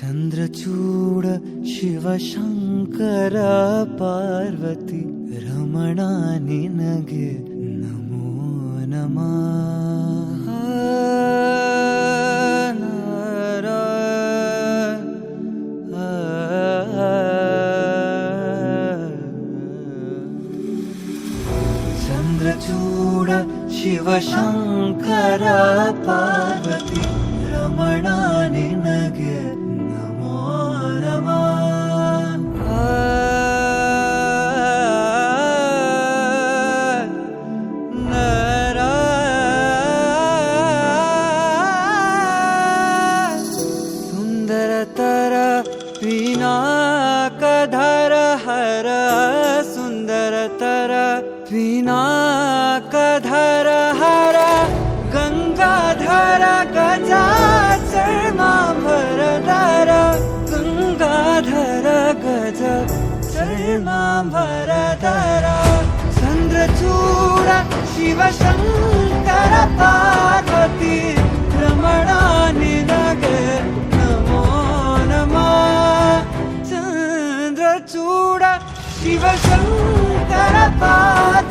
ಚಂದ್ರಚೂಡ ಶಿವಶಂಕರ ಪಾರ್ವತಿ ರಮಣ ನಿನಗೆ ನಮೋ ನಮಃ. ಚಂದ್ರಚೂಡ ಶಿವಶಂಕರ ಪಾರ್ವತಿ ರಮಣ ನಿನಗೆ ನಮೋ ನಮಃ. ಸುಂದರತರ ಪಿನಾಕಧರ ಹರ ಸುಂದರತರ ಪಿನಾಕಧರ ಹರ ಗಂಗಾಧರ ಗಜಾಚರ್ಮಾಂಬರಧರ ಗಂಗಾಧರ ಗಜ ಚರ್ಮಾಂಬರಧರ ಚಂದ್ರಚೂಡ ಶಿವಶಂಕರ ಪಾರ್ವತಿ ರಮಣ ನಿನಗೆ ನಮೋ ನಮಃ. ಚಂದ್ರಚೂಡ ಶಿವಶಂಕರ ಪಾರ್ವತಿ